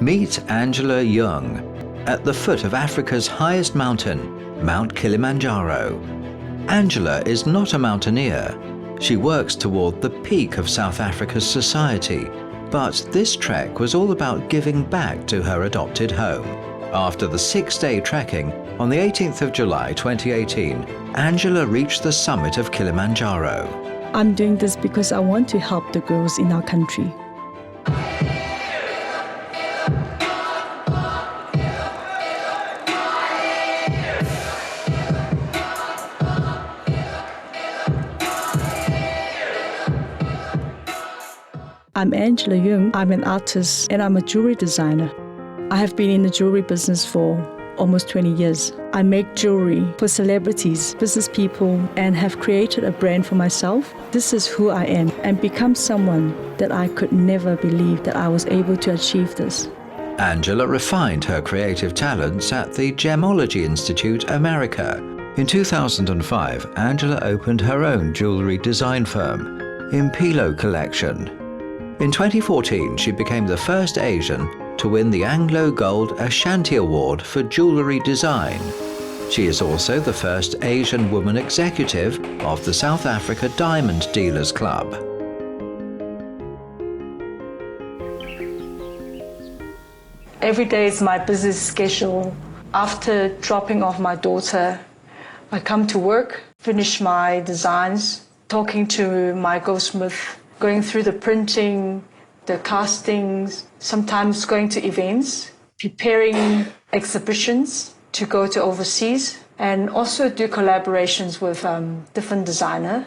Meet Angela Young at the foot of Africa's highest mountain, Mount Kilimanjaro. Angela is not a mountaineer. She works toward the peak of South Africa's society, but this trek was all about giving back to her adopted home. After the 6-day trekking, on the 18th of July 2018, Angela reached the summit of Kilimanjaro. I'm doing this because I want to help the girls in our country. I'm Angela Young. I'm an artist and I'm a jewelry designer. I have been in the jewelry business for almost 20 years. I make jewelry for celebrities, business people, and have created a brand for myself. This is who I am and become someone that I could never believe that I was able to achieve this. Angela refined her creative talents at the Gemology Institute, America. In 2005, Angela opened her own jewelry design firm, Impilo Collection. In 2014, she became the first Asian to win the Anglo Gold Ashanti Award for Jewellery Design. She is also the first Asian woman executive of the South Africa Diamond Dealers Club. Every day is my busy schedule. After dropping off my daughter, I come to work, finish my designs, talking to my goldsmith, going through the printing, the castings, sometimes going to events, preparing exhibitions to go to overseas, and also do collaborations with different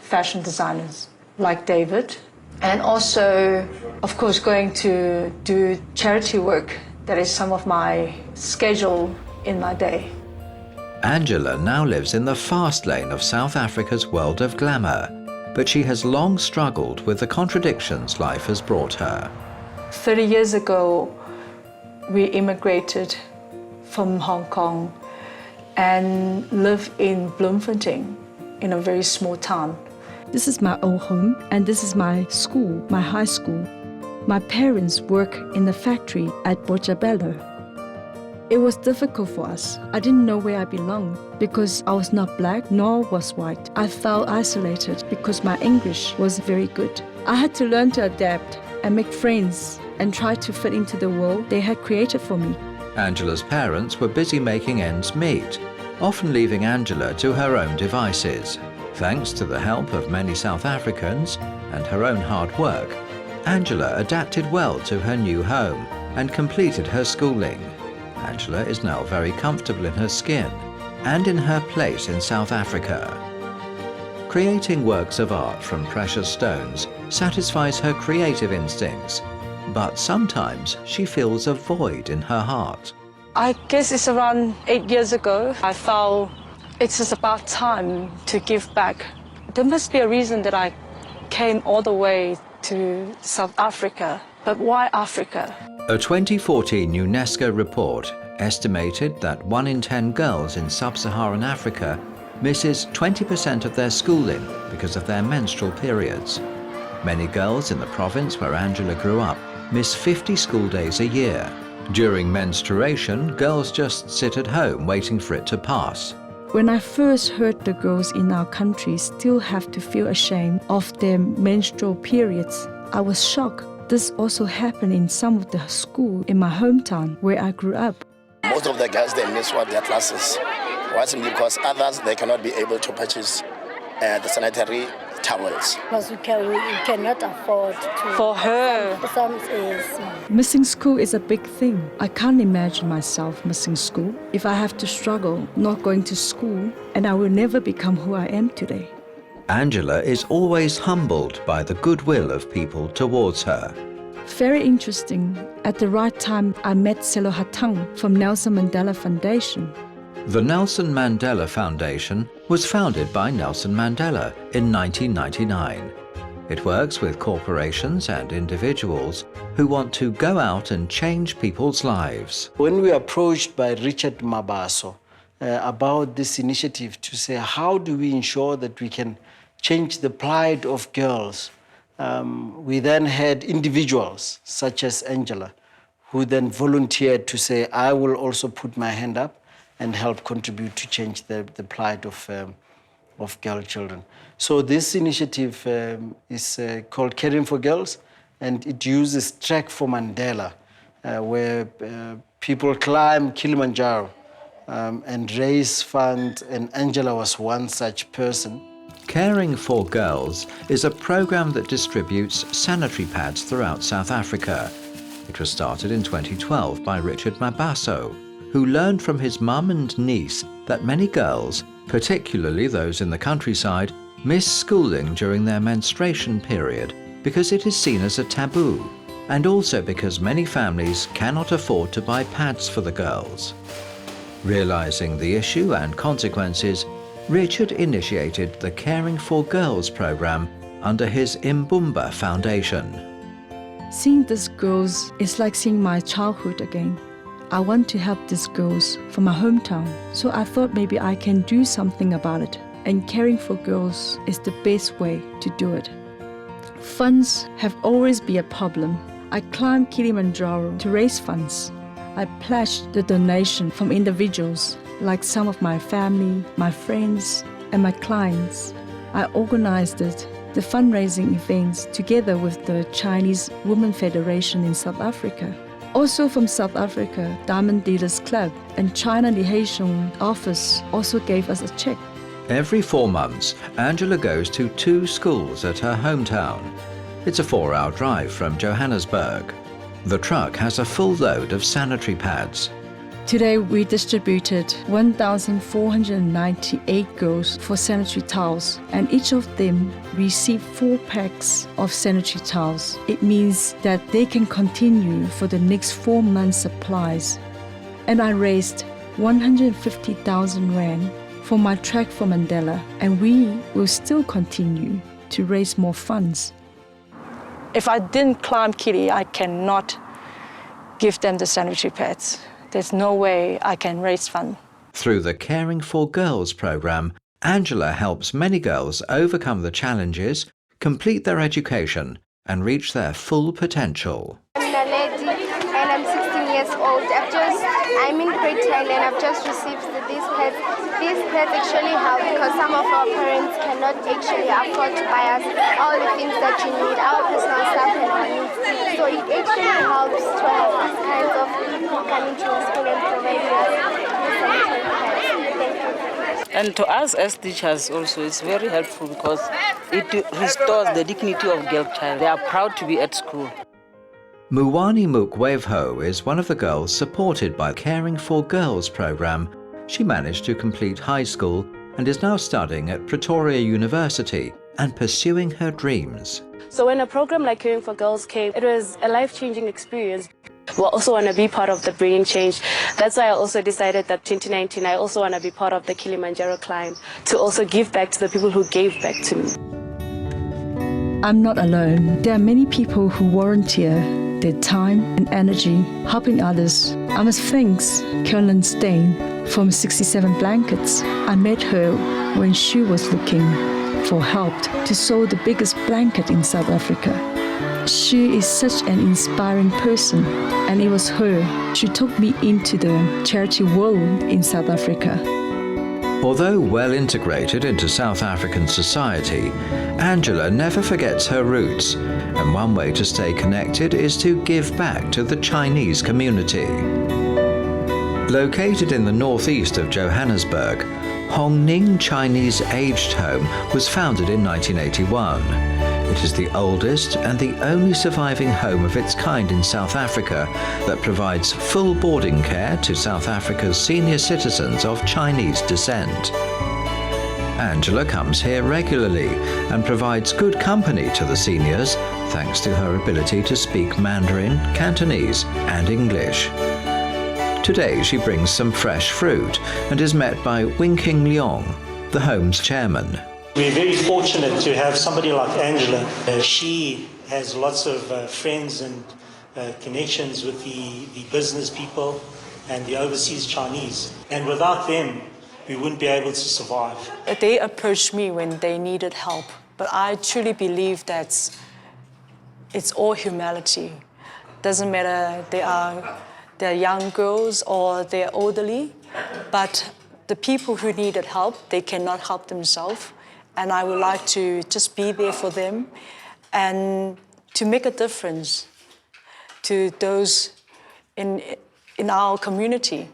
fashion designers like David. And also, of course, going to do charity work. That is some of my schedule in my day. Angela now lives in the fast lane of South Africa's world of glamour, but she has long struggled with the contradictions life has brought her. 30 years ago, we immigrated from Hong Kong and live in Bloemfontein, in a very small town. This is my old home, and this is my school, my high school. My parents work in the factory at Bojabelo. It was difficult for us. I didn't know where I belonged because I was not black nor was white. I felt isolated because my English wasn't very good. I had to learn to adapt and make friends and try to fit into the world they had created for me. Angela's parents were busy making ends meet, often leaving Angela to her own devices. Thanks to the help of many South Africans and her own hard work, Angela adapted well to her new home and completed her schooling. Angela is now very comfortable in her skin and in her place in South Africa. Creating works of art from precious stones satisfies her creative instincts, but sometimes she feels a void in her heart. I guess it's around 8 years ago. I felt it's just about time to give back. There must be a reason that I came all the way to South Africa. But why Africa? A 2014 UNESCO report estimated that 1 in 10 girls in sub-Saharan Africa misses 20% of their schooling because of their menstrual periods. Many girls in the province where Angela grew up miss 50 school days a year. During menstruation, girls just sit at home waiting for it to pass. When I first heard the girls in our country still have to feel ashamed of their menstrual periods, I was shocked. This also happened in some of the schools in my hometown where I grew up. Most of the girls, they miss their classes. Why? Simply because others, they cannot be able to purchase the sanitary towels. Because we cannot afford to. For her. Some is. Missing school is a big thing. I can't imagine myself missing school. If I have to struggle not going to school, and I will never become who I am today. Angela is always humbled by the goodwill of people towards her. Very interesting. At the right time, I met Selo Hatang from Nelson Mandela Foundation. The Nelson Mandela Foundation was founded by Nelson Mandela in 1999. It works with corporations and individuals who want to go out and change people's lives. When we were approached by Richard Mabaso about this initiative to say, how do we ensure that we can change the plight of girls, we then had individuals such as Angela who then volunteered to say, I will also put my hand up and help contribute to change the plight of girl children. So this initiative is called Caring for Girls, and it uses Trek for Mandela, where people climb Kilimanjaro and raise funds, and Angela was one such person. Caring for Girls is a program that distributes sanitary pads throughout South Africa. It was started in 2012 by Richard Mabaso, who learned from his mum and niece that many girls, particularly those in the countryside, miss schooling during their menstruation period because it is seen as a taboo, and also because many families cannot afford to buy pads for the girls. Realizing the issue and consequences, Richard initiated the Caring for Girls program under his Imbumba Foundation. Seeing these girls is like seeing my childhood again. I want to help these girls from my hometown, so I thought maybe I can do something about it. And Caring for Girls is the best way to do it. Funds have always been a problem. I climbed Kilimanjaro to raise funds. I pledged the donation from individuals, like some of my family, my friends, and my clients. I organized the fundraising events together with the Chinese Women Federation in South Africa. Also from South Africa, Diamond Dealers Club and China Liaison Office also gave us a check. Every 4 months, Angela goes to 2 schools at her hometown. It's a 4-hour drive from Johannesburg. The truck has a full load of sanitary pads. Today we distributed 1,498 girls for sanitary towels, and each of them received 4 packs of sanitary towels. It means that they can continue for the next 4 months' supplies. And I raised 150,000 rand for my Trek for Mandela, and we will still continue to raise more funds. If I didn't climb Kili, I cannot give them the sanitary pads. There's no way I can raise funds. Through the Caring for Girls program, Angela helps many girls overcome the challenges, complete their education, and reach their full potential. I'm Naledi and I'm 16 years old. I'm in grade 10 and I've just received these pads. These pads actually help because some of our parents cannot actually afford to buy us all the things that you need, our personal stuff and our needs. So it actually helps to have these kinds of people coming to the school and providing us with sanitary pads. Thank you. And to us as teachers also, it's very helpful because it restores the dignity of girl child. They are proud to be at school. Muwani Mukwevho is one of the girls supported by Caring for Girls program. She managed to complete high school and is now studying at Pretoria University and pursuing her dreams. So when a program like Caring for Girls came, it was a life-changing experience. We also want to be part of the bringing change. That's why I also decided that 2019 I also want to be part of the Kilimanjaro climb to also give back to the people who gave back to me. I'm not alone. There are many people who volunteer their time and energy helping others. I must thank Carolyn Stain from 67 Blankets. I met her when she was looking for help to sew the biggest blanket in South Africa. She is such an inspiring person, and it was her. She took me into the charity world in South Africa. Although well integrated into South African society, Angela never forgets her roots, and one way to stay connected is to give back to the Chinese community. Located in the northeast of Johannesburg, Hongning Chinese Aged Home was founded in 1981. It is the oldest and the only surviving home of its kind in South Africa that provides full boarding care to South Africa's senior citizens of Chinese descent. Angela comes here regularly and provides good company to the seniors thanks to her ability to speak Mandarin, Cantonese and English. Today she brings some fresh fruit and is met by Winking Leong, the home's chairman. We're very fortunate to have somebody like Angela. She has lots of friends and connections with the business people and the overseas Chinese. And without them, we wouldn't be able to survive. They approached me when they needed help, but I truly believe that it's all humanity. Doesn't matter they're young girls or they're elderly, but the people who needed help, they cannot help themselves. And I would like to just be there for them and to make a difference to those in our community.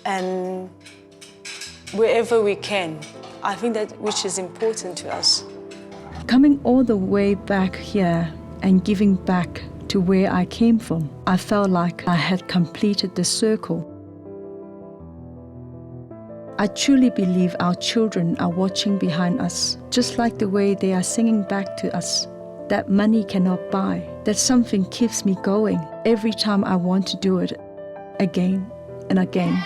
And wherever we can, I think that which is important to us. Coming all the way back here and giving back to where I came from, I felt like I had completed the circle. I truly believe our children are watching behind us, just like the way they are singing back to us. That money cannot buy. That something keeps me going every time I want to do it again and again.